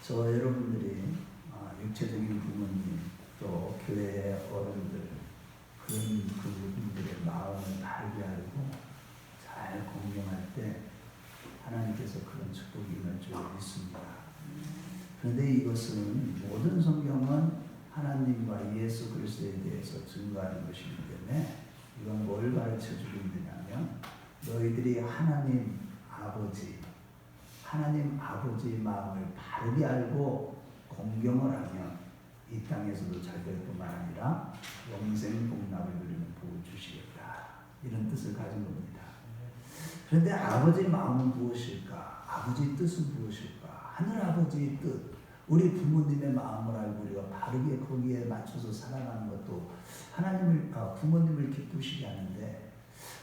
저 여러분들이 육체적인 부모님 또 교회의 어른들 그런 그분들의 마음을 알게 알고 잘 공경할 때 하나님께서 그런 축복이 임할 줄 믿습니다. 그런데 이것은 모든 성경은 하나님과 예수 그리스도에 대해서 증거하는 것이기 때문에 이건 뭘 가르쳐 주고 있느냐면 너희들이 하나님 아버지의 마음을 바르게 알고 공경을 하면 이 땅에서도 절대뿐만 아니라 영생 복락을 누리는 복을 주시겠다. 이런 뜻을 가진 겁니다. 그런데 아버지의 마음은 무엇일까? 아버지의 뜻은 무엇일까? 하늘 아버지의 뜻, 우리 부모님의 마음을 알고 우리가 바르게 거기에 맞춰서 살아가는 것도 부모님을 기쁘시게 하는데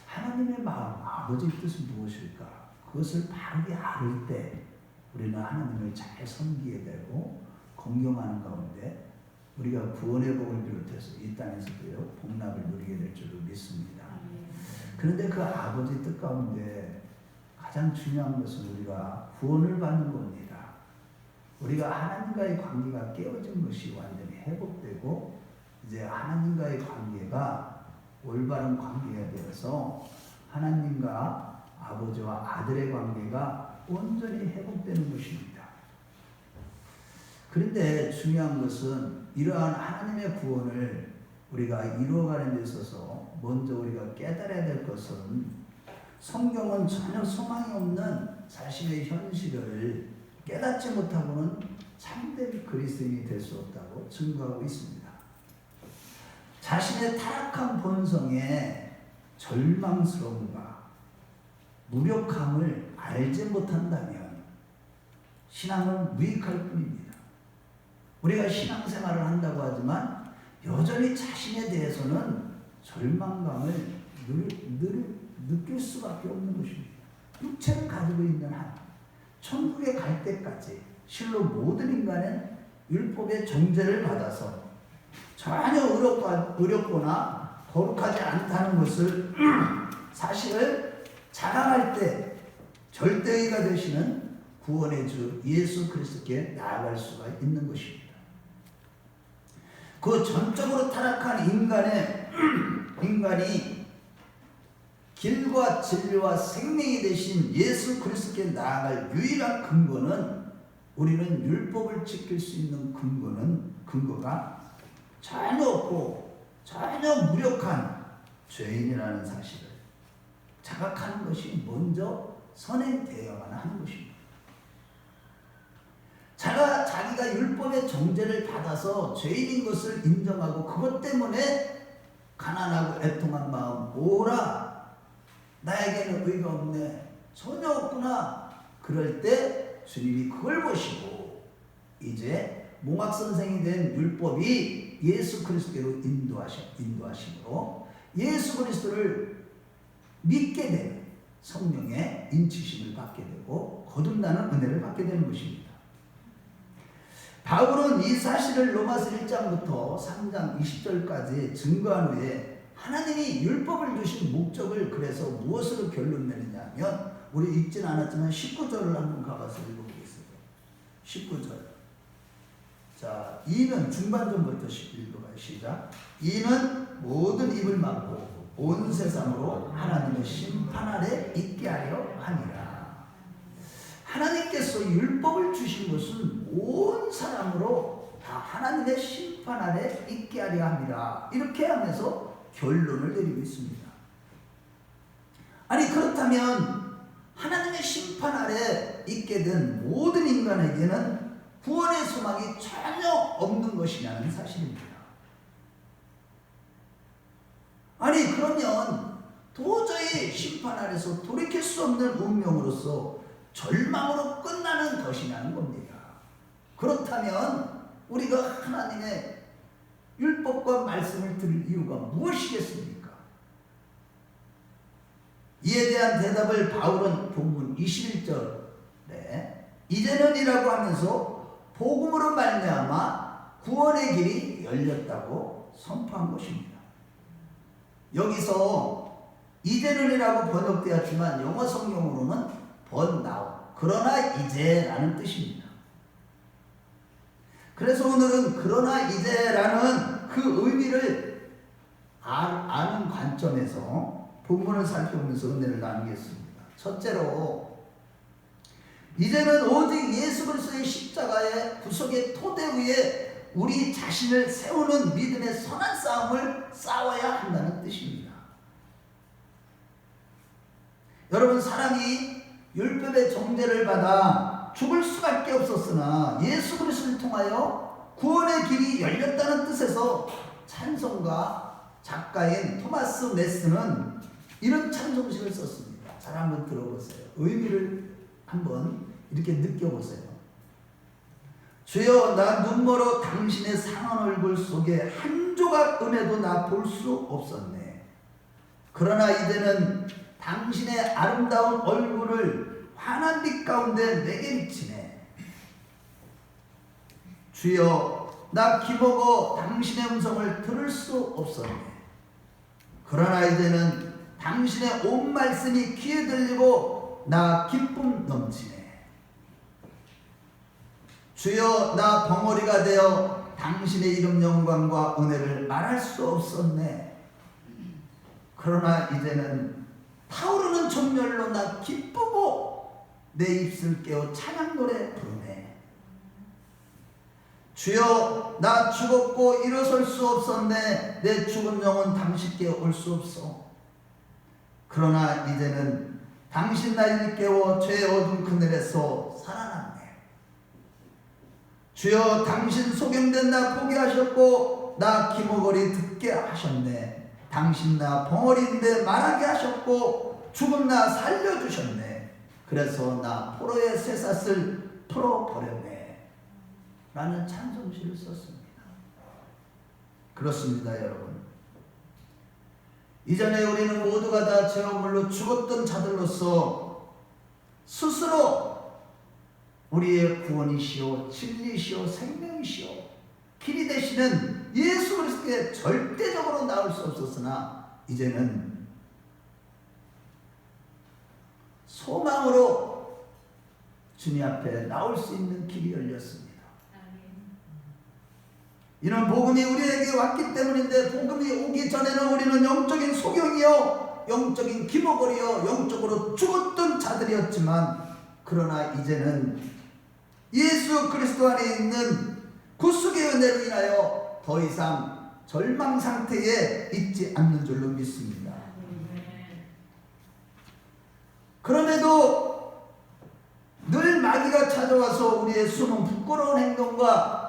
하나님의 마음, 아버지의 뜻은 무엇일까? 그것을 바르게 알을 때 우리는 하나님을 잘 섬기게 되고 공경하는 가운데 우리가 구원의 복을 비롯해서 이 땅에서도요 복락을 누리게 될 줄로 믿습니다. 그런데 그 아버지 뜻 가운데 가장 중요한 것은 우리가 구원을 받는 겁니다. 우리가 하나님과의 관계가 깨어진 것이 완전히 회복되고 이제 하나님과의 관계가 올바른 관계가 되어서 하나님과 아버지와 아들의 관계가 온전히 회복되는 것입니다. 그런데 중요한 것은 이러한 하나님의 구원을 우리가 이루어가는 데 있어서 먼저 우리가 깨달아야 될 것은 성경은 전혀 소망이 없는 자신의 현실을 깨닫지 못하고는 참된 그리스도인이 될 수 없다고 증거하고 있습니다. 자신의 타락한 본성의 절망스러움과 무력함을 알지 못한다면 신앙은 무익할 뿐입니다. 우리가 신앙생활을 한다고 하지만 여전히 자신에 대해서는 절망감을 늘 느낄 수밖에 없는 것입니다. 육체를 가지고 있는 한 천국에 갈 때까지 실로 모든 인간은 율법의 정죄를 받아서 전혀 의롭거나 거룩하지 않다는 것을 사실을 자랑할 때 절대의가 되시는 구원의 주 예수 그리스도께 나아갈 수가 있는 것입니다. 그 전적으로 타락한 인간이 길과 진리와 생명이 되신 예수 그리스도께 나아갈 유일한 근거는 우리는 율법을 지킬 수 있는 근거가 전혀 없고 전혀 무력한 죄인이라는 사실을 자각하는 것이 먼저 선행되어야만 하는 것입니다. 자기가 율법의 정죄를 받아서 죄인인 것을 인정하고 그것 때문에 가난하고 애통한 마음, 오라 나에게는 의가 없네, 전혀 없구나. 그럴 때 주님이 그걸 보시고 이제 몽학선생이 된 율법이 예수 그리스도로 인도하심으로 예수 그리스도를 믿게 되는 성령의 인치심을 받게 되고 거듭나는 은혜를 받게 되는 것입니다. 바울은 이 사실을 로마서 1장부터 3장 20절까지 증거한 후에 하나님이 율법을 주신 목적을 그래서 무엇으로 결론 내리냐 하면 우리 읽진 않았지만 19절을 한번 가봐서 읽어보겠습니다. 19절. 자, 이는 중반전부터 읽어봐요. 시작. 이는 모든 입을 막고 온 세상으로 하나님의 심판 아래 있게 하려 함이라. 하나님께서 율법을 주신 것은 온 사람으로 다 하나님의 심판 아래 있게 하려 합니다. 이렇게 하면서 결론을 내리고 있습니다. 아니 그렇다면 하나님의 심판 아래 있게 된 모든 인간에게는 구원의 소망이 전혀 없는 것이냐는 사실입니다. 아니 그러면 도저히 심판 아래서 돌이킬 수 없는 운명으로서 절망으로 끝나는 것이냐는 겁니다. 그렇다면 우리가 하나님의 율법과 말씀을 들을 이유가 무엇이겠습니까? 이에 대한 대답을 바울은 본문 21절에 이제는이라고 하면서 복음으로 말미암아 구원의 길이 열렸다고 선포한 것입니다. 여기서 이제는이라고 번역되었지만 영어 성경으로는 but now, 그러나 이제라는 뜻입니다. 그래서 오늘은 그러나 이제라는 그 의미를 아는 관점에서 본문을 살펴보면서 은혜를 나누겠습니다. 첫째로, 이제는 오직 예수 그리스도의 십자가의 구속의 토대 위에 우리 자신을 세우는 믿음의 선한 싸움을 싸워야 한다는 뜻입니다. 여러분, 사람이 율법의 정죄를 받아 죽을 수밖에 없었으나 예수 그리스도를 통하여 구원의 길이 열렸다는 뜻에서 찬송가 작가인 토마스 메스는 이런 찬송시를 썼습니다. 잘 한번 들어보세요. 의미를 한번 이렇게 느껴보세요. 주여, 나 눈멀어 당신의 상한 얼굴 속에 한 조각 은혜도 나 볼 수 없었네. 그러나 이제는 당신의 아름다운 얼굴을 환한 빛 가운데 내게 비치네. 주여, 나 기먹어 당신의 음성을 들을 수 없었네. 그러나 이제는 당신의 온 말씀이 귀에 들리고 나 기쁨 넘치네. 주여, 나 벙어리가 되어 당신의 이름 영광과 은혜를 말할 수 없었네. 그러나 이제는 타오르는 정열로 나 기쁘고 내 입술 깨어 찬양 노래 부르네. 주여, 나 죽었고 일어설 수 없었네. 내 죽은 영혼 당신께 올 수 없어. 그러나 이제는 당신 나를 깨워 죄의 어두운 그늘에서 살아났네. 주여, 당신 소경된 나 보게 하셨고 나 기모거리 듣게 하셨네. 당신 나 벙어리인데 말하게 하셨고 죽은 나 살려주셨네. 그래서 나 포로의 쇠사슬 풀어버렸네. 라는 찬송시를 썼습니다. 그렇습니다, 여러분. 이전에 우리는 모두가 다 죄악물로 죽었던 자들로서 스스로 우리의 구원이시오 진리시오 생명이시오 길이 되시는 예수 그리스도께 절대적으로 나올 수 없었으나 이제는 소망으로 주님 앞에 나올 수 있는 길이 열렸습니다. 이는 복음이 우리에게 왔기 때문인데, 복음이 오기 전에는 우리는 영적인 소경이요 영적인 기모거리요 영적으로 죽었던 자들이었지만, 그러나 이제는 예수 그리스도 안에 있는 구속의 은혜로 인하여 더 이상 절망 상태에 있지 않는 줄로 믿습니다. 그럼에도 늘 마귀가 찾아와서 우리의 숨은 부끄러운 행동과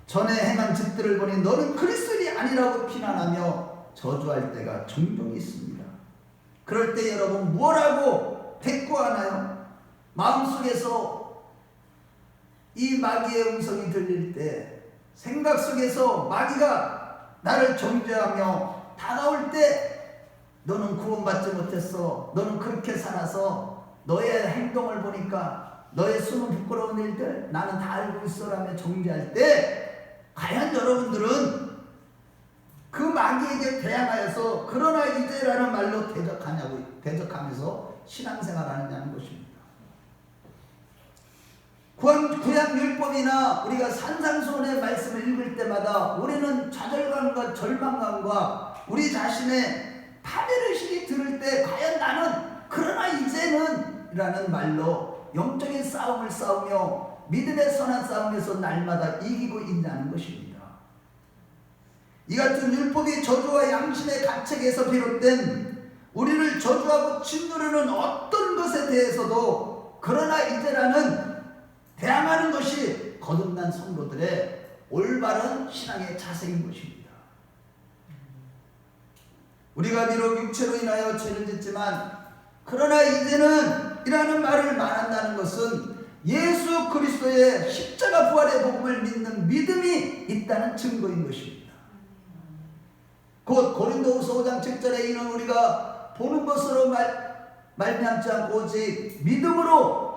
전에 행한 짓들을 보니 너는 그리스도인이 아니라고 비난하며 저주할 때가 종종 있습니다. 그럴 때 여러분 뭐라고 대꾸하나요? 마음속에서 이 마귀의 음성이 들릴 때, 생각 속에서 마귀가 나를 정죄하며 다가올 때, 너는 구원받지 못했어, 너는 그렇게 살아서 너의 행동을 보니까 너의 숨은 부끄러운 일들 나는 다 알고 있어라며 정죄할 때, 과연 여러분들은 그 마귀에게 대항하여서 그러나 이제라는 말로 대적하면서 신앙생활하느냐는 것입니다. 구약율법이나 우리가 산상수훈의 말씀을 읽을 때마다 우리는 좌절감과 절망감과 우리 자신의 파멸의식이 들을 때, 과연 나는 그러나 이제는 라는 말로 영적인 싸움을 싸우며 믿음의 선한 싸움에서 날마다 이기고 있냐는 것입니다. 이 같은 율법이 저주와 양심의 가책에서 비롯된 우리를 저주하고 짓누르는 어떤 것에 대해서도 그러나 이제라는 대항하는 것이 거듭난 성도들의 올바른 신앙의 자세인 것입니다. 우리가 비록 육체로 인하여 죄를 짓지만 그러나 이제는 이라는 말을 말한다는 것은 예수 그리스도의 십자가 부활의 복음을 믿는 믿음이 있다는 증거인 것입니다. 곧 고린도후서 5장 7절에 이는 우리가 보는 것으로 말미암지 않고 오직 믿음으로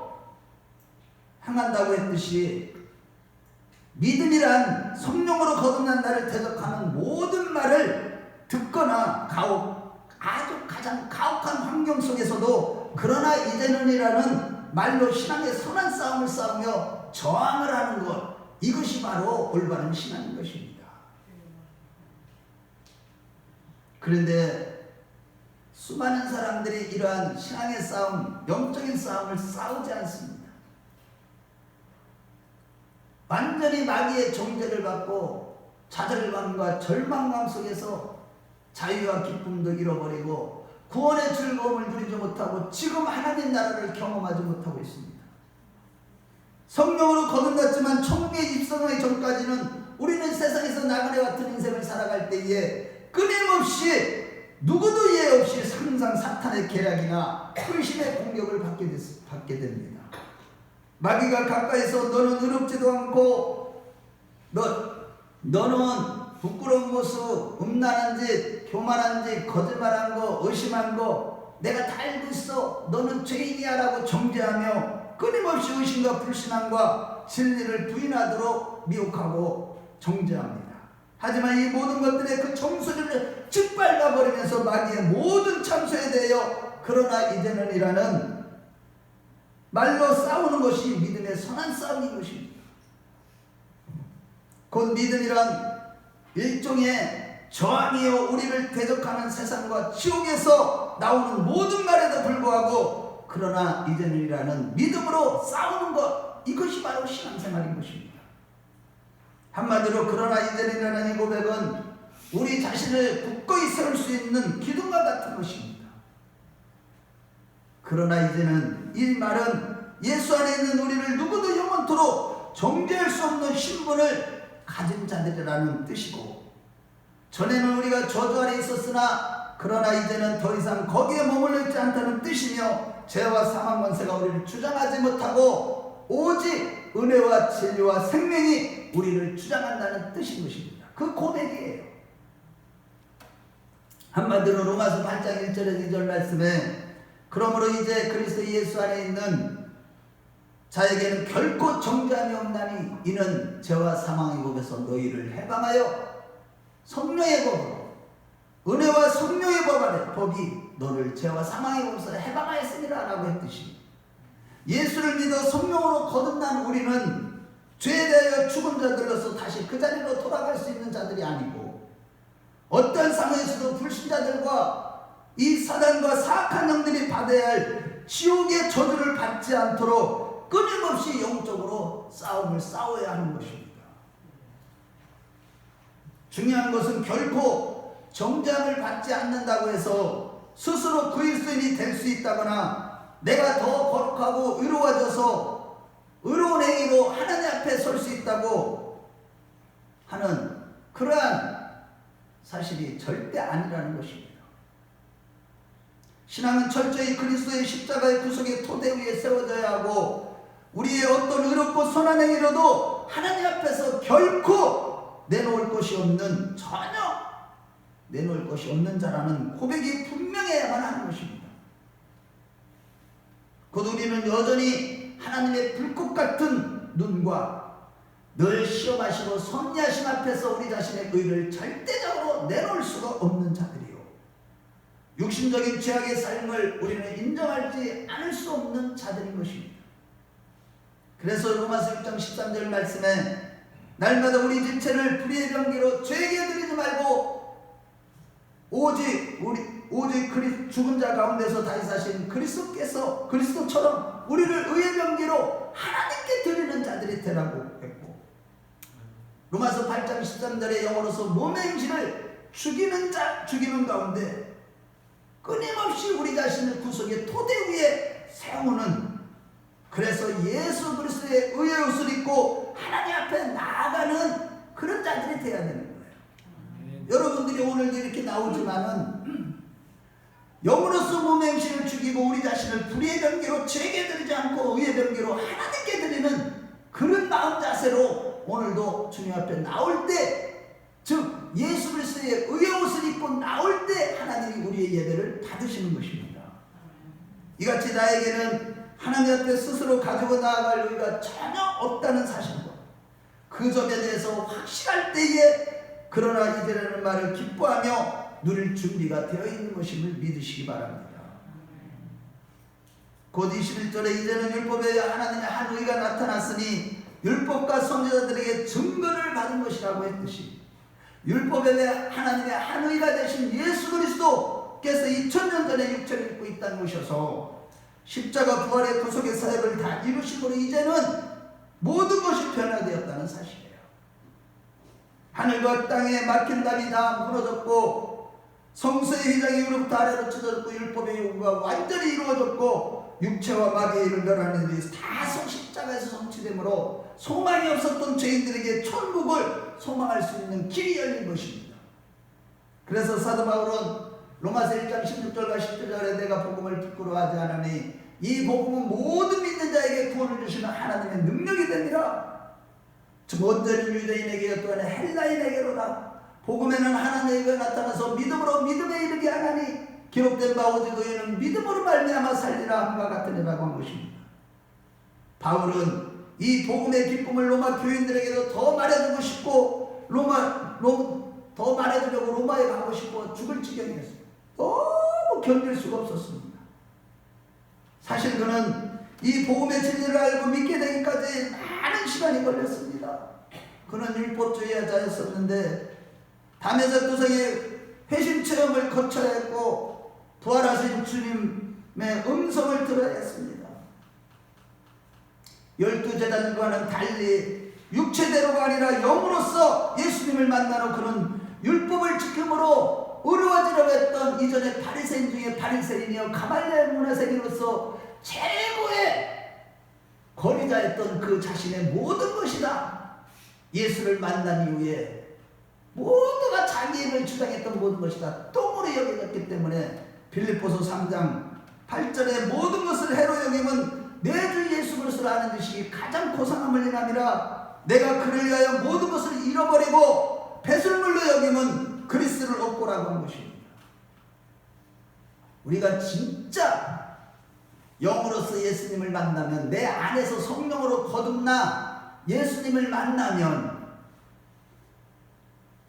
행한다고 했듯이, 믿음이란 성령으로 거듭난 나를 대적하는 모든 말을 듣거나 아주 가장 가혹한 환경 속에서도 그러나 이제는이라는 말로 신앙의 선한 싸움을 싸우며 저항을 하는 것, 이것이 바로 올바른 신앙인 것입니다. 그런데 수많은 사람들이 이러한 신앙의 싸움, 영적인 싸움을 싸우지 않습니다. 완전히 마귀의 정죄를 받고 좌절감과 절망감 속에서 자유와 기쁨도 잃어버리고 구원의 즐거움을 누리지 못하고 지금 하나님 나라를 경험하지 못하고 있습니다. 성령으로 거듭났지만 천국에 입성하기 전까지는 우리는 세상에서 나그네 같은 인생을 살아갈 때에 끊임없이 누구도 예외 없이 항상 사탄의 계략이나 불신의 공격을 받게 됩니다. 마귀가 가까이서 너는 의롭지도 않고 너는 부끄러운 모습, 음란한 짓, 교만한 짓, 거짓말한 거, 의심한 거 내가 다 알고 있어. 너는 죄인이야 라고 정죄하며 끊임없이 의심과 불신함과 진리를 부인하도록 미혹하고 정죄합니다. 하지만 이 모든 것들의 그 정수리를 짓밟아버리면서 마귀의 모든 참소에 대하여 그러나 이제는 이라는 말로 싸우는 것이 믿음의 선한 싸움인 것입니다. 곧 믿음이란 일종의 저항이요 우리를 대적하는 세상과 지옥에서 나오는 모든 말에도 불구하고 그러나 이제는이라는 믿음으로 싸우는 것, 이것이 바로 신앙생활인 것입니다. 한마디로 그러나 이제는이라는 이 고백은 우리 자신을 굳건히 세울 수 있는 기둥과 같은 것입니다. 그러나 이제는 이 말은 예수 안에 있는 우리를 누구도 영원토록 정죄할 수 없는 신분을 가진 자들이라는 뜻이고, 전에는 우리가 저주 아래 있었으나 그러나 이제는 더 이상 거기에 머물러 있지 않다는 뜻이며, 죄와 사망 권세가 우리를 주장하지 못하고 오직 은혜와 진리와 생명이 우리를 주장한다는 뜻인 것입니다. 그 고백이에요. 한마디로 로마서 8장 1절에서 2절 말씀에 그러므로 이제 그리스도 예수 안에 있는 자에게는 결코 정죄함이 없나니 이는 죄와 사망의 법에서 너희를 해방하여 성령의 법으로 은혜와 성령의 법이 너를 죄와 사망의 법에서 해방하였으니라 라고 했듯이, 예수를 믿어 성령으로 거듭난 우리는 죄에 대하여 죽은 자들로서 다시 그 자리로 돌아갈 수 있는 자들이 아니고, 어떤 상황에서도 불신자들과 이 사단과 사악한 영들이 받아야 할 지옥의 저주를 받지 않도록 끊임없이 영적으로 싸움을 싸워야 하는 것입니다. 중요한 것은 결코 정죄함을 받지 않는다고 해서 스스로 그리스도인이 될 수 있다거나 내가 더 거룩하고 의로워져서 의로운 행위로 하나님 앞에 설 수 있다고 하는 그러한 사실이 절대 아니라는 것입니다. 신앙은 철저히 그리스도의 십자가의 구속의 토대 위에 세워져야 하고, 우리의 어떤 의롭고 선한 행위로도 하나님 앞에서 결코 내놓을 것이 없는, 전혀 내놓을 것이 없는 자라는 고백이 분명해야만 하는 것입니다. 곧 우리는 여전히 하나님의 불꽃 같은 눈과 늘 시험하시고 섭리하심 앞에서 우리 자신의 의를 절대적으로 내놓을 수가 없는 자들이요, 육신적인 죄악의 삶을 우리는 인정하지 않을 수 없는 자들인 것입니다. 그래서 로마서 6장 13절 말씀에 날마다 우리 지체를 불의의 병기로 죄에게 드리지 말고 오직 죽은 자 가운데서 다시 사신 그리스도처럼 우리를 의의 병기로 하나님께 드리는 자들이 되라고 했고, 로마서 8장 13절에 영어로서 몸의 행실을 죽이는 가운데 끊임없이 우리 자신을 구속의 토대 위에 세우는, 그래서 예수 그리스도의 의의 옷을 입고 하나님 앞에 나아가는 그런 자들이 되어야 되는 거예요. 여러분들이 오늘도 이렇게 나오지만은 영으로서 몸의 행실을 죽이고 우리 자신을 불의의 병기로 죄에게 드리지 않고 의의 병기로 하나님께 드리는 그런 마음 자세로 오늘도 주님 앞에 나올 때, 즉 예수 그리스도의 의의 옷을 입고 나올 때 하나님이 우리의 예배를 받으시는 것입니다. 이같이 나에게는 하나님 앞에 스스로 가지고 나아갈 의가 전혀 없다는 사실과 그 점에 대해서 확실할 때에 그러나 이제라는 말을 기뻐하며 누릴 준비가 되어 있는 것임을 믿으시기 바랍니다. 곧 21절에 이제는 율법에 하나님의 한 의가 나타났으니 율법과 선지자들에게 증거를 받은 것이라고 했듯이 율법에 대해 하나님의 한 의가 되신 예수 그리스도께서 2000년 전에 육체를 입고 이 땅에 오셔서 십자가 부활의 구속의 사역을 다 이루심으로 이제는 모든 것이 변화되었다는 사실이에요. 하늘과 땅에 막힌 담이 다 무너졌고 성소의 휘장이 위로부터 아래로 찢어졌고 율법의 요구가 완전히 이루어졌고 육체와 마귀의 일을 멸하는 일이 다 십자가에서 성취되므로 소망이 없었던 죄인들에게 천국을 소망할 수 있는 길이 열린 것입니다. 그래서 사도 바울은 로마서 1장 16절과 17절에 내가 복음을 부끄러워하지 않으니 이 복음은 모든 믿는 자에게 구원을 주시는 하나님의 능력이 됩니다. 먼저는 유대인에게 또한 헬라인에게로다. 복음에는 하나님의 의가 나타나서 믿음으로 믿음에 이르게 하나니 기록된 바 오직 의인은 믿음으로 말미암아 살리라 함과 같으니라고 한 것입니다. 바울은 이 복음의 기쁨을 로마 교인들에게도 더 말해주고 싶고 더 말해주려고 로마에 가고 싶고 죽을 지경이었어요. 너무 견딜 수가 없었습니다. 사실 그는 이 복음의 진리를 알고 믿게 되기까지 많은 시간이 걸렸습니다. 그는 율법주의자였었는데 담에색 도성의 회심 체험을 거쳐야 했고 부활하신 주님의 음성을 들어야 했습니다. 12제자들과는 달리 육체대로가 아니라 영으로서 예수님을 만나러 그는 율법을 지킴으로 의로워지려고 했던 이전의 바리새인 중에 바리새인이여 가말리엘 문화생으로서 최고의 권위자였던 그 자신의 모든 것이다. 예수를 만난 이후에 모두가 자기를 주장했던 모든 것이다 똥으로 여겨졌기 때문에 빌립보서 3장 8절에 모든 것을 해로 여김은 내 주 예수 그리스도를 아는 지식이 가장 고상함을 인함이라. 내가 그를 위하여 모든 것을 잃어버리고 배설물로 여김은 그리스도를 얻고라고 한 것입니다. 우리가 진짜 영으로서 예수님을 만나면, 내 안에서 성령으로 거듭나 예수님을 만나면,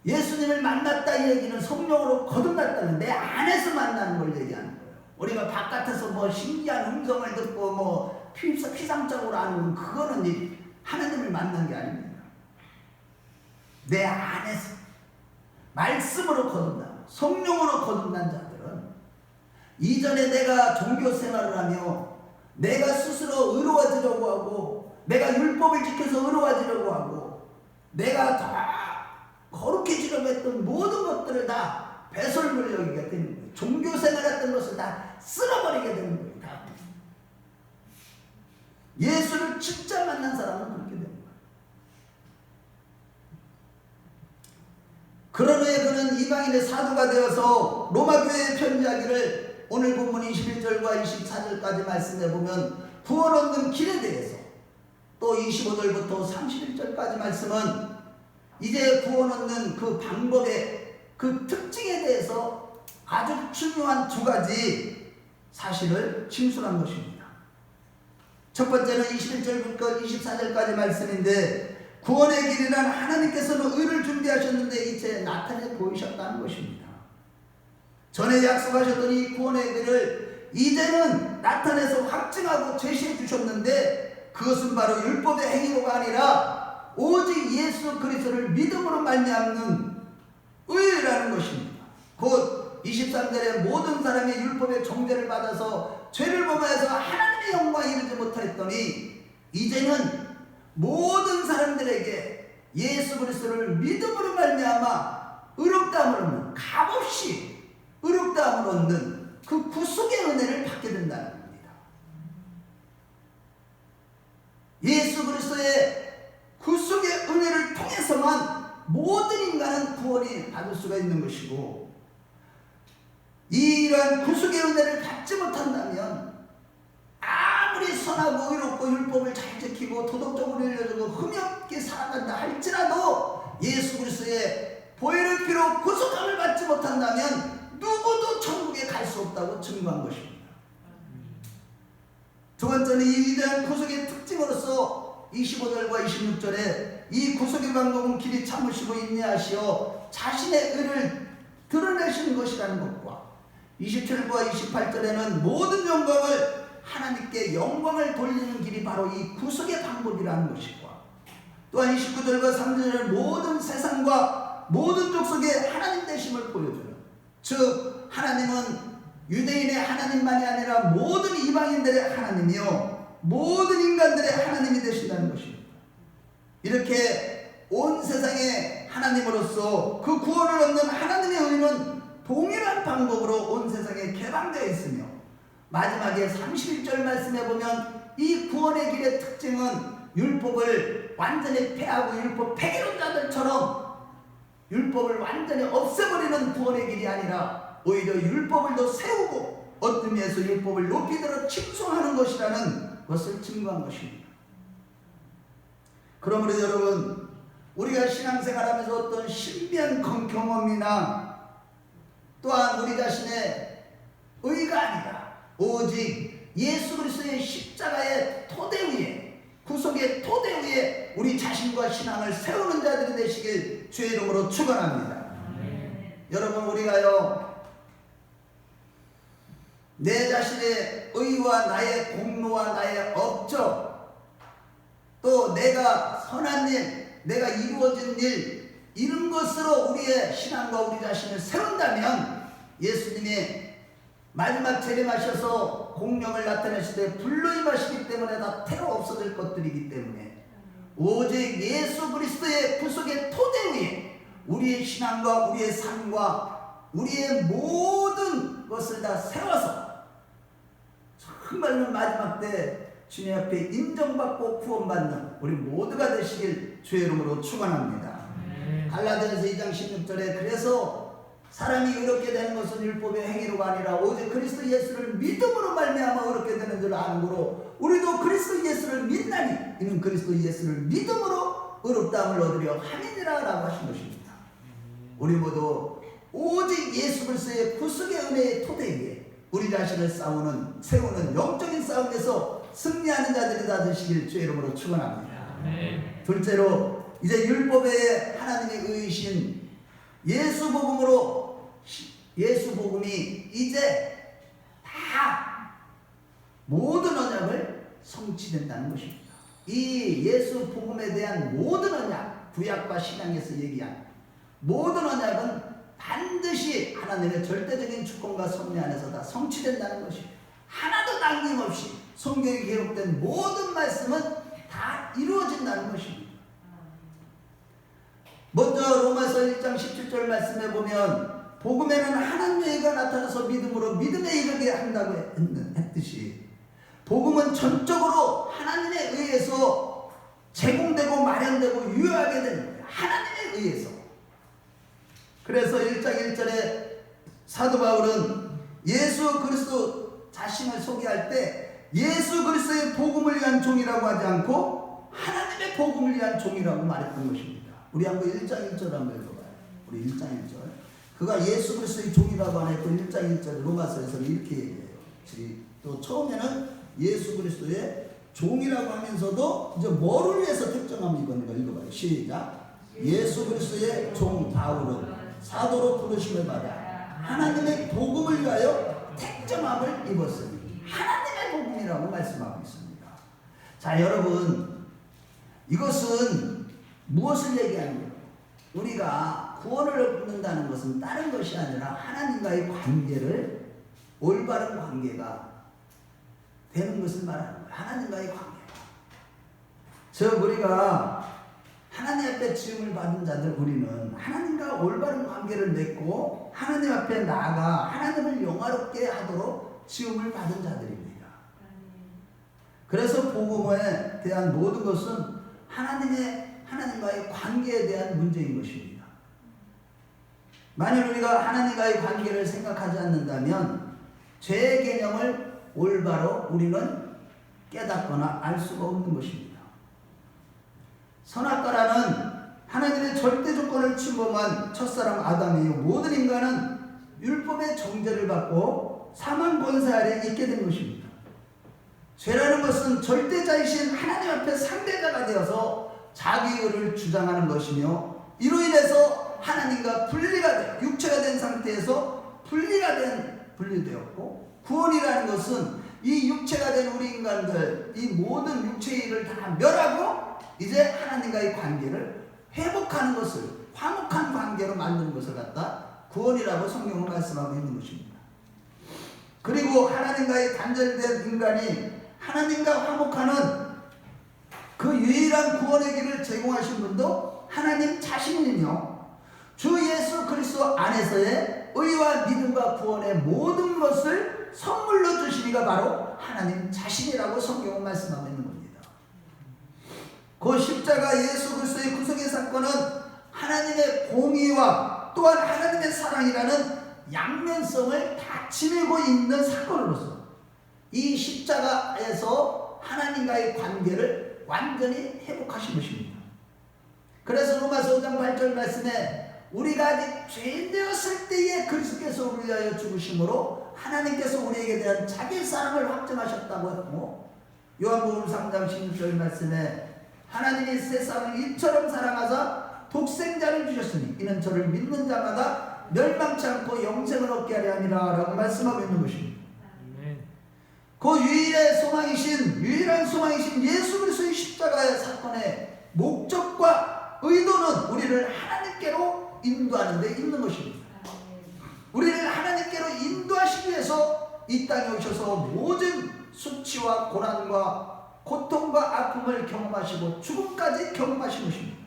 예수님을 만났다 이 얘기는 성령으로 거듭났다는 내 안에서 만나는 걸 얘기하는 거예요. 우리가 바깥에서 뭐 신기한 음성을 듣고 뭐 피상적으로 아는 그거는 하나님을 만난 게 아닙니다. 내 안에서 말씀으로 거듭나 성령으로 거듭난 자들은 이전에 내가 종교 생활을 하며 내가 스스로 의로워지려고 하고 내가 율법을 지켜서 의로워지려고 하고 내가 더 거룩해지려고 했던 모든 것들을 다 배설물로 여기게 되는 거예요. 종교 생활했던 것을 다 쓸어버리게 되는 거예요. 다. 예수를 진짜 만난 사람은 그렇게 되는 거예요. 그런 후에 그는 이방인의 사도가 되어서 로마 교회에 편지하기를 오늘 본문 21절과 24절까지 말씀해 보면 구원 얻는 길에 대해서, 또 25절부터 31절까지 말씀은 이제 구원 얻는 그 방법의 그 특징에 대해서 아주 중요한 두 가지 사실을 진술한 것입니다. 첫 번째는 21절부터 24절까지 말씀인데, 구원의 길이란 하나님께서는 의를 준비하셨는데 이제 나타내 보이셨다는 것입니다. 전에 약속하셨던 이 구원의 길을 이제는 나타내서 확증하고 제시해 주셨는데, 그것은 바로 율법의 행위로가 아니라 오직 예수 그리스도를 믿음으로 말미암는 의라는 것입니다. 곧 23절에 모든 사람이 율법의 정죄를 받아서 죄를 범하여서 하나님의 영광에 이르지 못하였더니 이제는 모든 사람들에게 예수 그리스도를 믿음으로 말미암아 의롭다함을 얻는, 값없이 의롭다함을 얻는 그 구속의 은혜를 받게 된다는 겁니다. 예수 그리스도의 구속의 은혜를 통해서만 모든 인간은 구원이 받을 수가 있는 것이고, 이러한 구속의 은혜를 받지 못한다면 아무리 선하고 의롭고 율법을 잘 지키고 도덕적으로 일려주고 흠없게 살아간다 할지라도 예수 그리스도의 보혈의 피로 구속함을 받지 못한다면 누구도 천국에 갈 수 없다고 증거한 것입니다. 두 번째는 이 위대한 구속의 특징으로서 25절과 26절에 이 구속의 방법은 길이 참으시고 인내하시어 자신의 의를 드러내시는 것이라는 것과 27절과 28절에는 모든 영광을 하나님께 영광을 돌리는 길이 바로 이 구속의 방법이라는 것과 또한 29절과 30절 모든 세상과 모든 족속에 하나님 되심을 보여주는, 즉 하나님은 유대인의 하나님만이 아니라 모든 이방인들의 하나님이요 모든 인간들의 하나님이 되신다는 것입니다. 이렇게 온 세상의 하나님으로서 그 구원을 얻는 하나님의 의는 동일한 방법으로 온 세상에 개방되어 있으며, 마지막에 31절 말씀에 보면 이 구원의 길의 특징은 율법을 완전히 폐하고 율법 폐기론자들처럼 율법을 완전히 없애버리는 구원의 길이 아니라 오히려 율법을 더 세우고 어떤 의미에서 율법을 높이 들어 칭송하는 것이라는 것을 증거한 것입니다. 그러므로 여러분, 우리가 신앙생활하면서 어떤 신비한 경험이나 또한 우리 자신의 의가 아니라 오직 예수 그리스도의 십자가의 토대 위에, 구속의 토대 위에 우리 자신과 신앙을 세우는 자들이 되시길 주의 이름으로 축원합니다. 여러분, 우리가요 내 자신의 의와 나의 공로와 나의 업적, 또 내가 선한 일, 내가 이루어진 일, 이런 것으로 우리의 신앙과 우리 자신을 세운다면 예수님이 마지막 재림하셔서 공령을 나타내실 때 불로 임하시기 때문에 다 태워 없어질 것들이기 때문에 오직 예수 그리스도의 구속의 토대 위에 우리의 신앙과 우리의 삶과 우리의 모든 것을 다 세워서 정말로 마지막 때 주님 앞에 인정받고 구원받는 우리 모두가 되시길 주의 이름으로 축원합니다. 갈라디아서 2장 16절에 그래서 사람이 의롭게 되는 것은 율법의 행위로가 아니라 오직 그리스도 예수를 믿음으로 말미암아 의롭게 되는 줄 아므로 우리도 그리스도 예수를 믿나니 이는 그리스도 예수를 믿음으로 의롭다함을 얻으려 함이니라 라고 하신 것입니다. 우리 모두 오직 예수 그리스도의 구속의 은혜의 토대 위에 우리 자신을 세우는 영적인 싸움에서 승리하는 자들이 다 되시길 주의 이름으로 축원합니다. 둘째로 이제 율법의 하나님의 의이신 예수 복음이 이제 다 모든 언약을 성취된다는 것입니다. 이 예수 복음에 대한 모든 언약, 구약과 신약에서 얘기한 모든 언약은 반드시 하나님의 절대적인 주권과 섭리 안에서 다 성취된다는 것입니다. 하나도 남김없이 성경에 기록된 모든 말씀은 다 이루어진다는 것입니다. 먼저 로마서 1장 17절 말씀에 보면 복음에는 하나님의 의가 나타나서 믿음으로 믿음에 이르게 한다고 했듯이 복음은 전적으로 하나님에 의해서 제공되고 마련되고 유효하게 되는 거예요. 하나님에 의해서. 그래서 1장 1절에 사도 바울은 예수 그리스도 자신을 소개할 때 예수 그리스도의 복음을 위한 종이라고 하지 않고 하나님의 복음을 위한 종이라고 말했던 것입니다. 우리 한번 1장 1절 한번 읽어봐요. 우리 1장 1절. 그가 예수 그리스도의 종이라고 안 했고 1장 1절 로마서에서는 이렇게 얘기해요. 또 처음에는 예수 그리스도의 종이라고 하면서도 이제 뭐를 위해서 특정하면 이겁니다. 읽어봐요. 시작. 예수 그리스도의 종 바울은 사도로 부르심을 받아 하나님의 복음을 위하여 택정함을 입었으니 하나님의 복음이라고 말씀하고 있습니다. 자, 여러분, 이것은 무엇을 얘기하는 거예요? 우리가 구원을 얻는다는 것은 다른 것이 아니라 하나님과의 관계를, 올바른 관계가 되는 것을 말하는 거예요. 하나님과의 관계가. 즉 우리가 하나님 앞에 지음을 받은 자들, 우리는 하나님과 올바른 관계를 맺고 하나님 앞에 나아가 하나님을 영화롭게 하도록 지음을 받은 자들입니다. 그래서 복음에 대한 모든 것은 하나님과의 관계에 대한 문제인 것입니다. 만일 우리가 하나님과의 관계를 생각하지 않는다면 죄의 개념을 올바로 우리는 깨닫거나 알 수가 없는 것입니다. 선악과라는 하나님의 절대 조건을 침범한 첫사람 아담이요 모든 인간은 율법의 정죄를 받고 사망 권세 아래 있게 된 것입니다. 죄라는 것은 절대자이신 하나님 앞에 상대자가 되어서 자기 의를 주장하는 것이며 이로 인해서 하나님과 분리가 돼 육체가 된 상태에서 분리되었고, 구원이라는 것은 이 육체가 된 우리 인간들, 이 모든 육체의 일을 다 멸하고 이제 하나님과의 관계를 회복하는 것을, 화목한 관계로 만드는 것을 갖다 구원이라고 성경은 말씀하고 있는 것입니다. 그리고 하나님과의 단절된 인간이 하나님과 화목하는 그 유일한 구원의 길을 제공하신 분도 하나님 자신이며, 주 예수 그리스도 안에서의 의와 믿음과 구원의 모든 것을 선물로 주시니가 바로 하나님 자신이라고 성경은 말씀하고 있는 겁니다. 그 십자가 예수 그리스도의 구속의 사건은 하나님의 공의와 또한 하나님의 사랑이라는 양면성을 다 지니고 있는 사건으로서 이 십자가에서 하나님과의 관계를 완전히 회복하신 것입니다. 그래서 로마서 5장 8절 말씀에 우리가 아직 죄인 되었을 때에 그리스도께서 우리를 위하여 죽으심으로 하나님께서 우리에게 대한 자기 사랑을 확증하셨다고 했고, 요한복음 3장 16절 말씀에 하나님이 세상을 이처럼 사랑하사 독생자를 주셨으니 이는 저를 믿는 자마다 멸망치 않고 영생을 얻게 하려 함이라 라고 말씀하고 있는 것입니다. 그 유일한 소망이신 예수 그리스도의 십자가의 사건의 목적과 의도는 우리를 하나님께로 인도하는 데 있는 것입니다. 우리를 하나님께로 인도하시기 위해서 이 땅에 오셔서 모든 수치와 고난과 고통과 아픔을 경험하시고 죽음까지 경험하신 것입니다.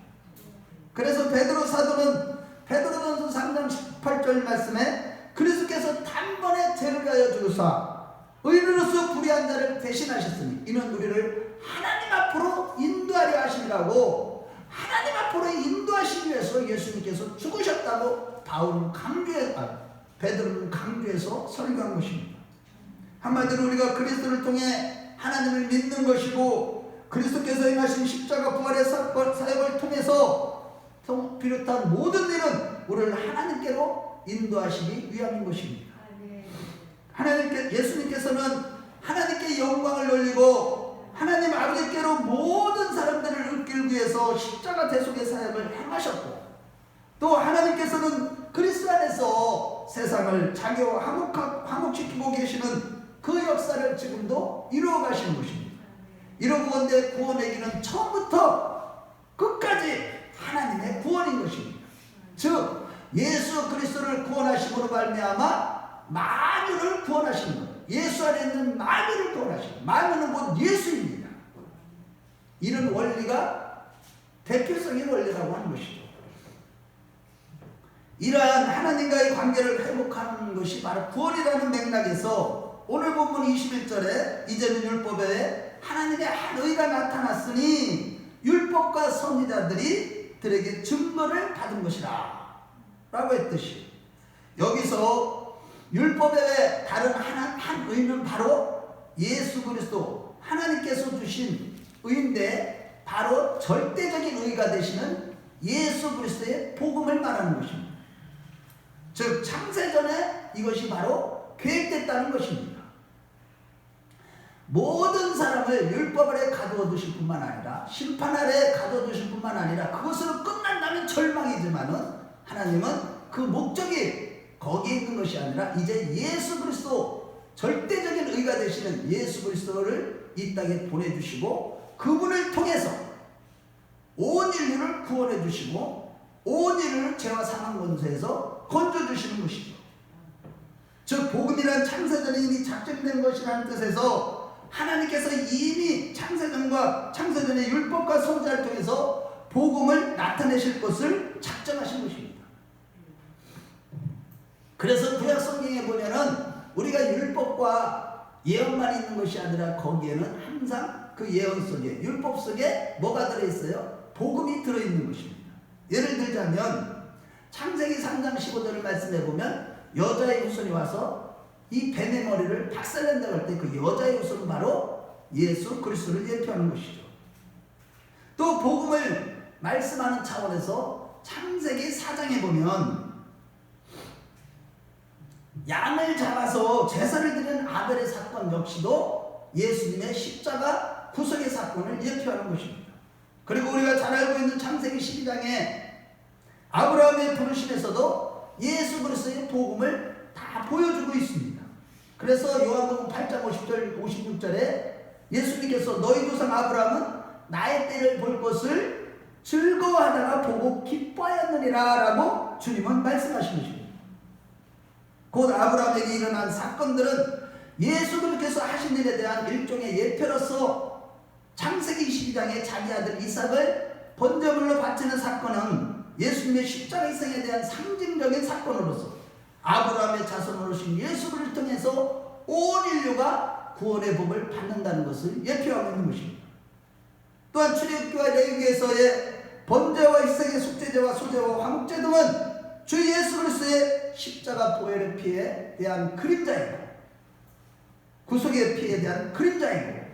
그래서 베드로 사도는 베드로전서 3장 18절 말씀에 그리스도께서 단번에 죄를 위하여 죽으사 의인으로서 불의한 자를 대신하셨으니 이는 우리를 하나님 앞으로 인도하려 하시니라고, 하나님 앞으로 인도하시기 위해서 예수님께서 죽으셨다고 베드로는 강조해서 설교한 것입니다. 한마디로 우리가 그리스도를 통해 하나님을 믿는 것이고, 그리스도께서 행하신 십자가 부활의 사역을 통해서 비롯한 모든 일은 우리를 하나님께로 인도하시기 위함인 것입니다. 예수님께서는 하나님께 영광을 돌리고 하나님 아버지께로 모든 사람들을 이끌기 위해서 십자가 대속의 사역을 행하셨고, 또 하나님께서는 그리스도 안에서 세상을 자기와 화목시키고 계시는 그 역사를 지금도 이루어 가시는 것입니다. 이런 가운데 구원의 길은 처음부터 끝까지 하나님의 구원인 것입니다. 즉 예수 그리스도를 구원하심으로 말미암아 만유를 구원하시는 것, 예수 안에 있는 만유를 구원하시는 것, 만유는 곧 예수입니다. 이런 원리가 대표적인 원리라고 하는 것이죠. 이러한 하나님과의 관계를 회복하는 것이 바로 구원이라는 맥락에서 오늘 본문 21절에 이제는 율법에 하나님의 한 의가 나타났으니 율법과 선지자들이 들에게 증거를 받은 것이라 라고 했듯이, 여기서 율법의 다른 한 의는 바로 예수 그리스도 하나님께서 주신 의인데, 바로 절대적인 의가 되시는 예수 그리스도의 복음을 말하는 것입니다. 즉 창세전에 이것이 바로 계획됐다는 것입니다. 모든 사람을 율법 아래 가두어 두실 뿐만 아니라, 심판 아래 가두어 두실 뿐만 아니라, 그것으로 끝난다면 절망이지만은 하나님은 그 목적이 거기에 있는 것이 아니라 이제 예수 그리스도, 절대적인 의가 되시는 예수 그리스도를 이 땅에 보내주시고 그분을 통해서 온 인류를 구원해 주시고 온 인류를 죄와 사망 권세에서 건져주시는 것이죠. 즉 복음이란 창세전에 이미 작정된 것이라는 뜻에서 하나님께서 이미 창세전의 율법과 선지자를 통해서 복음을 나타내실 것을 작정하신 것입니다. 그래서 구약 성경에 보면은 우리가 율법과 예언만 있는 것이 아니라 거기에는 항상 그 예언 속에, 율법 속에 뭐가 들어있어요? 복음이 들어있는 것입니다. 예를 들자면 창세기 3장 15절을 말씀해 보면 여자의 후손이 와서 이 뱀의 머리를 박살낸다고 할 때 그 여자의 후손은 바로 예수 그리스도를 예표하는 것이죠. 또 복음을 말씀하는 차원에서 창세기 4장에 보면 양을 잡아서 제사를 드리는 아벨의 사건 역시도 예수님의 십자가 구속의 사건을 예표하는 것입니다. 그리고 우리가 잘 알고 있는 창세기 12장에 아브라함의 부르심에서도 예수 그리스도의 복음을 다 보여주고 있습니다. 그래서 요한복음 8장 50절 56절에 예수님께서 너희 조상 아브라함은 나의 때를 볼 것을 즐거워하다가 보고 기뻐하였느니라 라고 주님은 말씀하신 것입니다. 곧 아브라함에게 일어난 사건들은 예수 그리스도께서 하신 일에 대한 일종의 예표로서 창세기 22장에 자기 아들 이삭을 번제물로 바치는 사건은 예수님의 십자가 희생에 대한 상징적인 사건으로서 아브라함의 자손으로 오신 예수 그리스도를 통해서 온 인류가 구원의 복을 받는다는 것을 예표하고 있는 것입니다. 또한 출애굽기와 레위기에서의 번제와 희생의 속죄제와 소제와 화목제 등은 주 예수 그리스도의 십자가 보혈의 피에 대한 그림자이고 구속의 피에 대한 그림자이고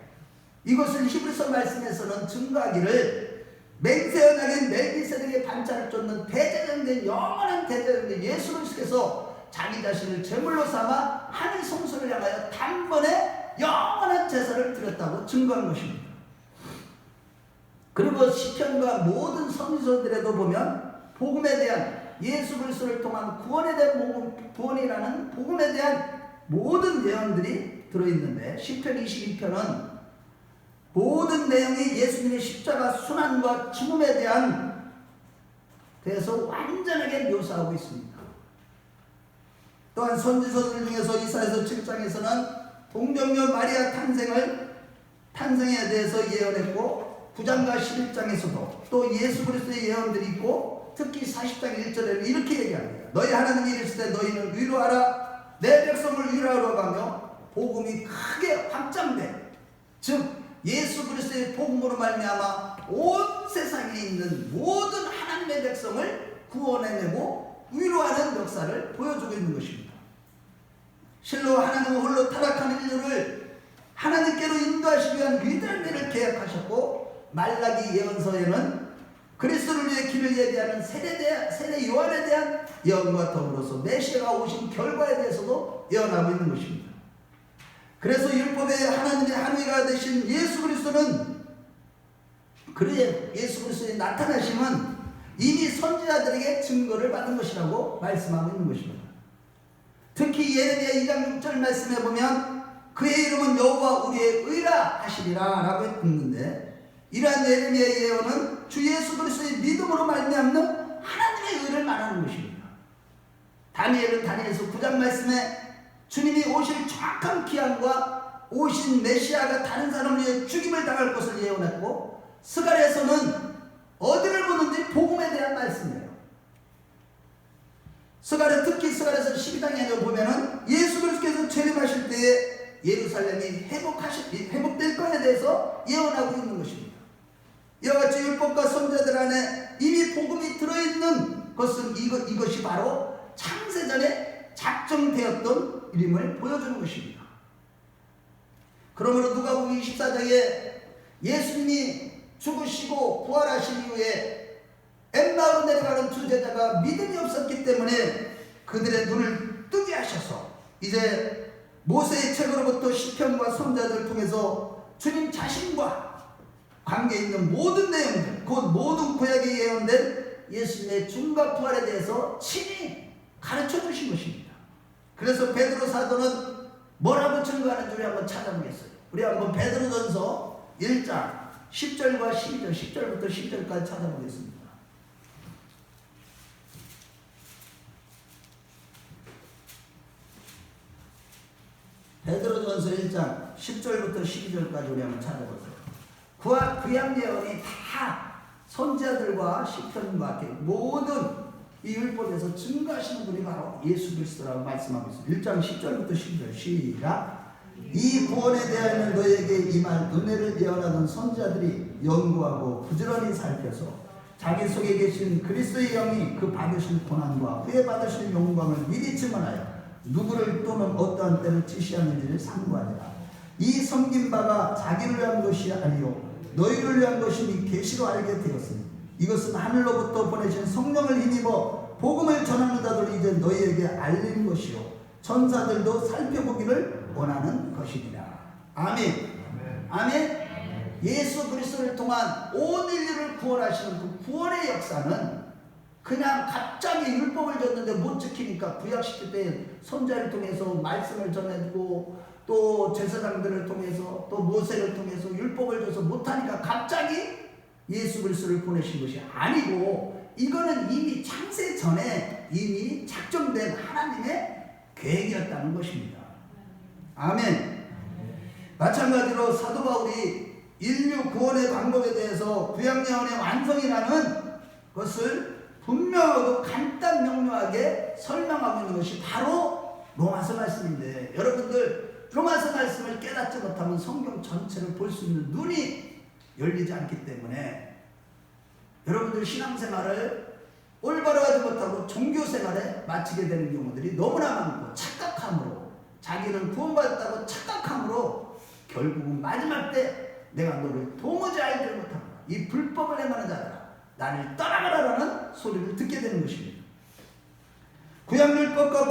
이것을 히브리서 말씀에서는 증거하기를 맹세 언약인 멜기세덱의 반차를 쫓는 대제사장된 영원한 대제사장된 예수 그리스도께서 자기 자신을 제물로 삼아 하늘 성소를 향하여 단번에 영원한 제사를 드렸다고 증거한 것입니다. 그리고 시편과 모든 선지서들에도 보면 복음에 대한 예수 그리스도를 통한 구원에 대한 구원이라는 복음에 대한 모든 내용들이 들어있는데 시편 22편은 모든 내용이 예수님의 십자가 순환과 죽음에 대해서 완전하게 묘사하고 있습니다. 또한 선지서들 중에서 이사야서 7장에서는 동정녀 마리아 탄생에 대해서 예언했고 9장과 11장에서도 또 예수 그리스도의 예언들이 있고 특히 40장 1절에는 이렇게 얘기합니다. 너희 하나님이 이르실 때 너희는 위로하라 내 백성을 위로하러 가며 복음이 크게 확장돼 즉 예수 그리스도의 복음으로 말미암아 온 세상에 있는 모든 하나님의 백성을 구원해내고 위로하는 역사를 보여주고 있는 것입니다. 실로 하나님은 홀로 타락한 인류를 하나님께로 인도하시기 위한 리더를 계획하셨고 말라기 예언서에는 그리스도를 위해 길을 예비하는 세례 요한에 대한 예언과 더불어서 메시아가 오신 결과에 대해서도 예언하고 있는 것입니다. 그래서 율법의 하나님의 한위가 되신 예수 그리스도는 그의 예수 그리스도의 나타나심은 이미 선지자들에게 증거를 받은 것이라고 말씀하고 있는 것입니다. 특히 예레미야 2장 6절 말씀에 보면 그의 이름은 여호와 우리의 의라 하시리라 라고 했는데 이러한 예레미야의 예언은 주 예수 그리스도의 믿음으로 말미암는 하나님의 의를 말하는 것입니다. 다니엘은 다니엘서 9장 말씀에 주님이 오실 정확한 기한과 오신 메시아가 다른 사람을 위해 죽임을 당할 것을 예언했고 스가랴에서는 어디를 보는지 복음에 대한 말씀이에요. 특히 스가랴서 12장에 보면은 예수 그리스도께서 재림하실 때에 예루살렘이 회복될 것에 대해서 예언하고 있는 것입니다. 이와 같이 율법과 선지자들 안에 이미 복음이 들어있는 것은 이것이 바로 창세전에 작정되었던 일임을 보여주는 것입니다. 그러므로 누가복음 24장에 예수님이 죽으시고 부활하신 이후에 엠마오로 내려가는 두 제자가 믿음이 없었기 때문에 그들의 눈을 뜨게 하셔서 이제 모세의 책으로부터 시편과 선지자들을 통해서 주님 자신과 관계 있는 모든 내용들 곧 모든 구약에 예언된 예수님의 죽음과 부활에 대해서 친히 가르쳐 주신 것입니다. 그래서 베드로 사도는 뭐라고 증거하는지 우리 한번 찾아보겠어요. 우리 한번 베드로전서 1장 10절과 12절 10절부터 12절까지 찾아보겠습니다. 베드로전서 1장 10절부터 12절까지 우리 한번 찾아보세요. 구약 예언이 다 선지자들과 시편과 모든 이 율법에서 증거하시는 분이 바로 예수 그리스도라고 말씀하고 있습니다. 1장 10절부터 12절 시작. 이 구원에 대하여는 너에게 임할 은혜를 예언하던 선지자들이 연구하고 부지런히 살펴서 자기 속에 계신 그리스도의 영이 그 받으실 고난과 후에 받으실 영광을 미리 증언하여 누구를 또는 어떠한 때를 지시하는지를 상고하니라. 이 섬긴 바가 자기를 위한 것이 아니요 너희를 위한 것이니 계시로 알게 되었으니 이것은 하늘로부터 보내신 성령을 힘입어 복음을 전하는 자들을 이제 너희에게 알리는 것이요 천사들도 살펴보기를 원하는 것이니라. 아멘. 아멘. 예수 그리스도를 통한 온 인류를 구원하시는 그 구원의 역사는 그냥 갑자기 율법을 줬는데 못 지키니까 구약시킬 때 선지자를 통해서 말씀을 전해주고 또 제사장들을 통해서 또 모세를 통해서 율법을 줘서 못하니까 갑자기 예수 그리스도를 보내신 것이 아니고, 이거는 이미 창세 전에 이미 작정된 하나님의 계획이었다는 것입니다. 아멘. 마찬가지로 사도 바울이 인류 구원의 방법에 대해서 구약예언의 완성이라는 것을 분명하고 간단 명료하게 설명하고 있는 것이 바로 로마서 말씀인데, 여러분들 로마서 말씀을 깨닫지 못하면 성경 전체를 볼 수 있는 눈이 열리지 않기 때문에 여러분들 신앙생활을 올바로 하지 못하고 종교생활에 마치게 되는 경우들이 너무나 많고, 착각함으로, 자기는 구원받았다고 착각함으로 결국은 마지막 때 내가 너를 도무지 알지 못한다, 이 불법을 행하는 자들아 나를 떠나가라라는 소리를 듣게 되는 것입니다. 구약율법과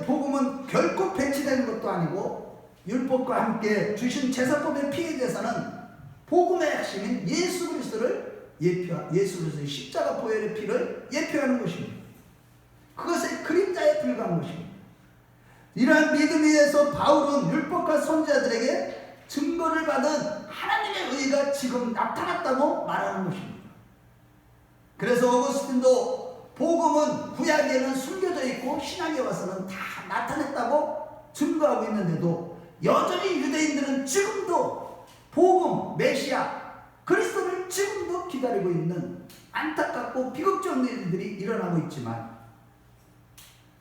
복음은 결코 배치되는 것도 아니고, 율법과 함께 주신 제사법의 피해 제사는 복음의 핵심인 예수 그리스도를 예수 그리스도의 십자가 보혈의 피를 예표하는 것입니다. 그것의 그림자에 불과한 것입니다. 이러한 믿음 위에서 바울은 율법과 선지자들에게 증거를 받은 하나님의 의가 지금 나타났다고 말하는 것입니다. 그래서 어거스틴도 복음은 구약에는 숨겨져 있고 신약에 와서는 다 나타냈다고 증거하고 있는데도, 여전히 유대인들은 지금도 복음, 메시아, 그리스도를 지금도 기다리고 있는 안타깝고 비극적인 일들이 일어나고 있지만,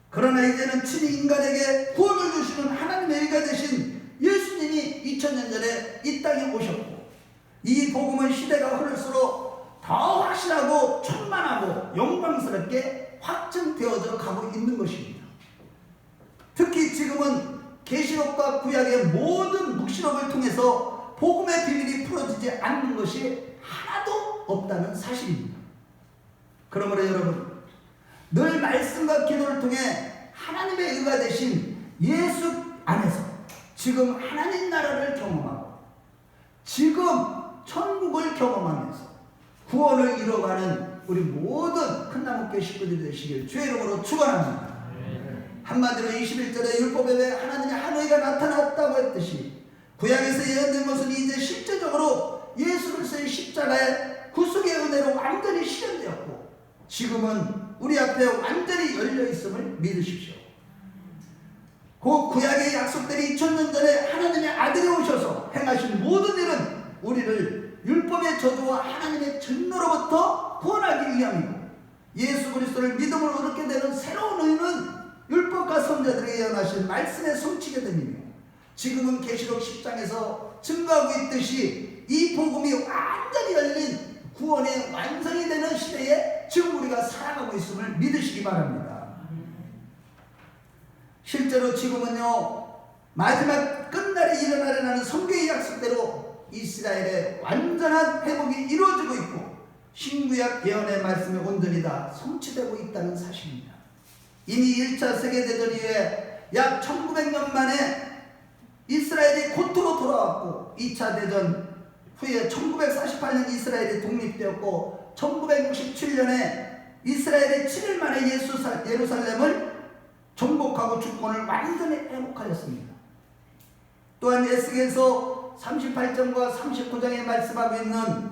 그러나 이제는 친히 인간에게 구원을 주시는 하나님의 의가 되신 예수님이 2000년 전에 이 땅에 오셨고, 이 복음은 시대가 흐를수록 더 확실하고 충만하고 영광스럽게 확증되어져 가고 있는 것입니다. 특히 지금은 계시록과 구약의 모든 묵시록을 통해서 복음의 비밀이 풀어지지 않는 것이 하나도 없다는 사실입니다. 그러므로 여러분, 늘 말씀과 기도를 통해 하나님의 의가 되신 예수 안에서 지금 하나님 나라를 경험하고, 지금 천국을 경험하면서 구원을 이뤄가는 우리 모든 큰나무교회 식구들이 되시길 주의 이름으로 축원합니다. 한마디로 21절에 율법에 하나님의 한 의가 나타났다고 했듯이, 구약에서 예언된 것은 이제 실제적으로 예수 그리스도의 십자가의 구속의 은혜로 완전히 실현되었고, 지금은 우리 앞에 완전히 열려 있음을 믿으십시오. 그 구약의 약속들이 2000년 전에 하나님의 아들이 오셔서 행하신 모든 일은 우리를 율법의 저주와 하나님의 진노로부터 구원하기 위함이고, 예수 그리스도를 믿음으로 얻게 되는 새로운 의는 율법과 선지자들에게 예언하신 말씀에 성취게 됩니다. 지금은 계시록 10장에서 증거하고 있듯이 이 복음이 완전히 열린 구원의 완성이 되는 시대에 지금 우리가 살아가고 있음을 믿으시기 바랍니다. 실제로 지금은요, 마지막 끝날에 일어나려는 성경의 약속대로 이스라엘의 완전한 회복이 이루어지고 있고, 신구약 예언의 말씀이 온전히 다 성취되고 있다는 사실입니다. 이미 1차 세계대전 이후에 약 1900년 만에 이스라엘이 고토로 돌아왔고, 2차 대전 후에 1948년 이스라엘이 독립되었고, 1967년에 이스라엘이 7일 만에 예루살렘을 정복하고 주권을 완전히 회복하였습니다. 또한 에스겔서 38장과 39장에 말씀하고 있는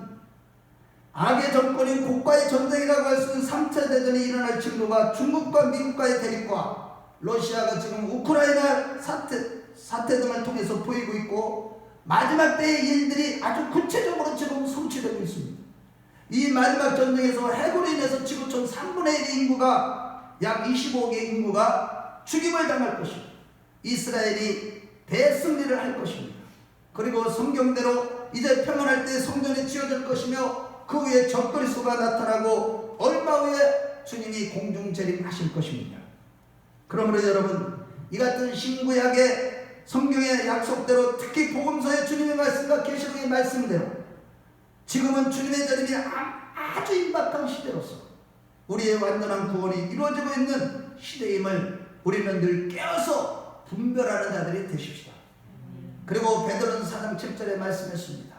악의 정권인 국가의 전쟁이라고 할 수 있는 3차 대전이 일어날 징조가 중국과 미국과의 대립과 러시아가 지금 우크라이나 사태 등을 통해서 보이고 있고, 마지막 때의 일들이 아주 구체적으로 지금 성취되고 있습니다. 이 마지막 전쟁에서 해고로 인해서 지구촌 3분의 1의 인구가, 약 25억의 인구가 죽임을 당할 것입니다. 이스라엘이 대승리를 할 것입니다. 그리고 성경대로 이제 평안할 때 성전이 지어질 것이며, 그 후에 적그리스도가 나타나고 얼마 후에 주님이 공중 재림하실 것입니다. 그러므로 여러분, 이 같은 신구약의 성경의 약속대로, 특히 복음서의 주님의 말씀과 계시록의 말씀대로 지금은 주님의 재림이 아주 임박한 시대로서 우리의 완전한 구원이 이루어지고 있는 시대임을 우리는 늘 깨어서 분별하는 자들이 되십시다. 그리고 베드로는 4장 7절에 말씀했습니다.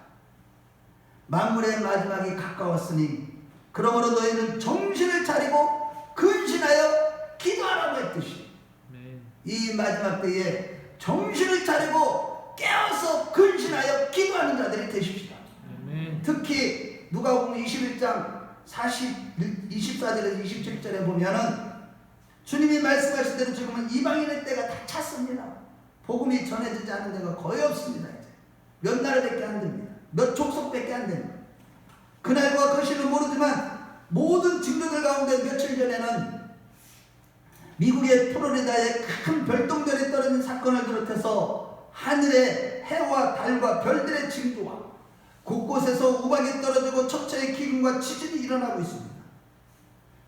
만물의 마지막이 가까웠으니 그러므로 너희는 정신을 차리고 근신하여 기도하라고 했듯이, 이 마지막 때에 정신을 차리고 차리고 깨어서 근신하여 기도하는 자들이 되십시다. 특히 누가복음 21장 24절에서 27절에 보면은 주님이 말씀하신 대로 지금은 이방인의 때가 다 찼습니다. 복음이 전해지지 않은 데가 거의 없습니다. 이제 몇 나라밖에 안 됩니다. 몇 족속밖에 안 됩니다. 그날과 그 시는 모르지만 모든 증거들 가운데 며칠 전에는 미국의 플로리다에 큰 별똥별이 떨어진 사건을 비롯해서 하늘의 해와 달과 별들의 징조와 곳곳에서 우박이 떨어지고 천체의 기근과 지진이 일어나고 있습니다.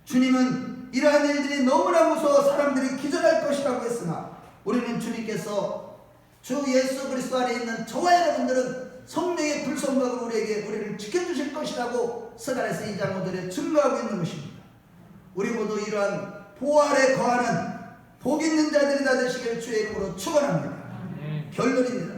주님은 이러한 일들이 너무나 무서워 사람들이 기절할 것이라고 했으나 우리는 주님께서 주 예수 그리스도 안에 있는 저와 여러분들은 성령의 불성각으로 우리를 지켜주실 것이라고 스가랴서 2장 5절에 증거하고 있는 것입니다. 우리 모두 이러한 보호 아래 거하는 복 있는 자들이 다 되시길 주의 이름으로 축원합니다. 결론입니다.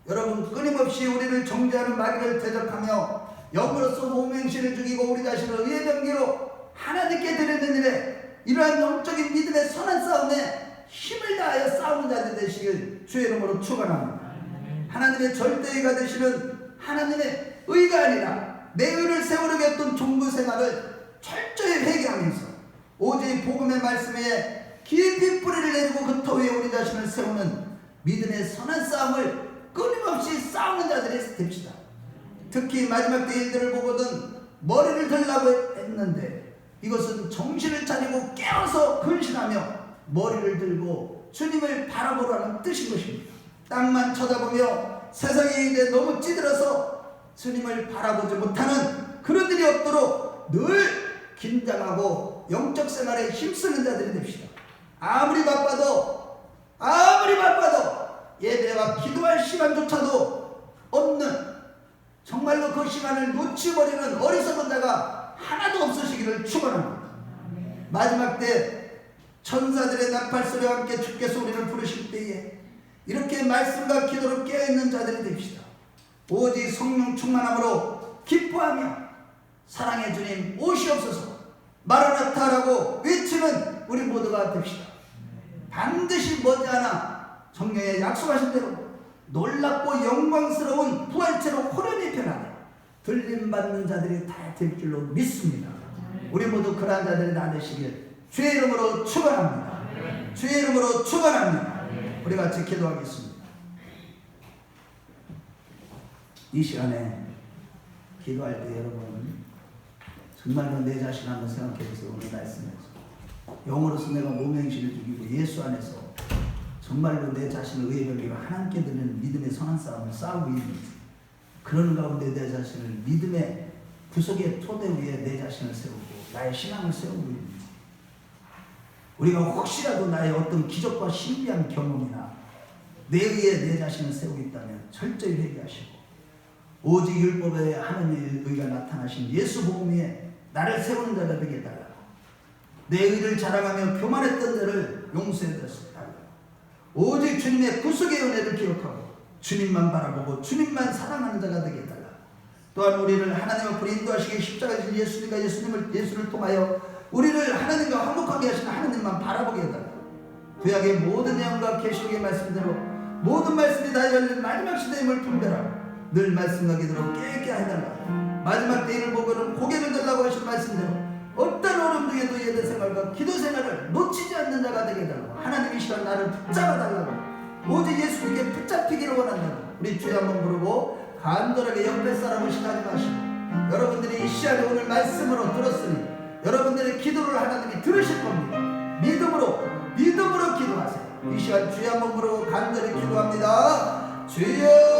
여러분, 끊임없이 우리를 정죄하는 마귀를 대적하며 영으로서 호명시를 죽이고 우리 자신을 의의 병기로 하나님께 드리는 일에 이러한 영적인 믿음의 선한 싸움에 힘을 다하여 싸우는 자들 되시길 주의 이름으로 축원합니다. 하나님의 절대의가 되시는 하나님의 의가 아니라 내 의를 세우려고 했던 종부 생활을 철저히 회개하면서 오직 복음의 말씀에 깊이 뿌리를 내리고 그 터 위에 우리 자신을 세우는 믿음의 선한 싸움을 끊임없이 싸우는 자들이 됩시다. 특히 마지막 때 일들을 보거든 머리를 들라고 했는데 이것은 정신을 차리고 깨어서 근신하며 머리를 들고 주님을 바라보라는 뜻인 것입니다. 땅만 쳐다보며 세상의 일에 너무 찌들어서 주님을 바라보지 못하는 그런 일이 없도록 늘 긴장하고 영적 생활에 힘쓰는 자들이 됩시다. 아무리 바빠도 예배와 기도할 시간조차도 없는, 정말로 그 시간을 놓치버리는 어리석은 자가 하나도 없으시기를 축원합니다. 마지막 때 천사들의 나팔소리와 함께 주께서 우리를 부르실 때에 이렇게 말씀과 기도로 깨어있는 자들이 됩시다. 오직 성령 충만함으로 기뻐하며 사랑의 주님 오시옵소서 마라나타라고 외치는 우리 모두가 됩시다. 반드시 머지않아 성령에 약속하신 대로 놀랍고 영광스러운 부활체로 호련히 변하며 들림받는 자들이 다 될 줄로 믿습니다. 우리 모두 그러한 자들이 다 되시길 주의 이름으로 축원합니다. 주의 이름으로 축원합니다. 우리 같이 기도하겠습니다. 이 시간에 기도할 때 여러분 정말로 내 자신 한번 생각해 보세요. 오늘 말씀에서 영으로서 내가 몸의 행실을 죽이고 예수 안에서 정말로 내 자신을 의의 병기로 하나님께 드리는 믿음의 선한 싸움을 싸우고 있는지, 그런 가운데 내 자신을 믿음의 구속의 토대 위에 내 자신을 세우고 나의 신앙을 세우고 있는지, 우리가 혹시라도 나의 어떤 기적과 신비한 경험이나 내 의에 내 자신을 세우고 있다면 철저히 회개하시고 오직 율법에 하나님의 의가 나타나신 예수 복음 위에 나를 세우는 자가 되게 해달라고, 내 의를 자랑하며 교만했던 자를 용서해 달라고, 오직 주님의 구속의 은혜를 기억하고 주님만 바라보고 주님만 사랑하는 자가 되게 해달라고, 또한 우리를 하나님 앞으로 인도하시기 십자가에 진 예수를 통하여 우리를 하나님과 화목하게 하시는 하나님만 바라보게 해달라고, 구약의 모든 내용과 계시록의 말씀대로 모든 말씀이 다 열린 마지막 시대임을 분별하고 늘 말씀과 기도로 깨게 해달라고, 마지막 때를 보고는 고개를 들라고 하신 말씀대로 어떤 어려움 중에도 예배 생활과 기도 생활을 놓치지 않는 자가 되게 해달라고, 하나님 이 시간 나를 붙잡아 달라고, 오직 예수님께 붙잡히기를 원한다고 우리 주여 한번 부르고 간절하게 옆에 사람을 시하지 마시고, 여러분들이 이 시간에 오늘 말씀으로 들었으니 여러분들의 기도를 하나님이 들으실 겁니다. 믿음으로 기도하세요. 이 시간 주여 한번 부르고 간절히 기도합니다. 주여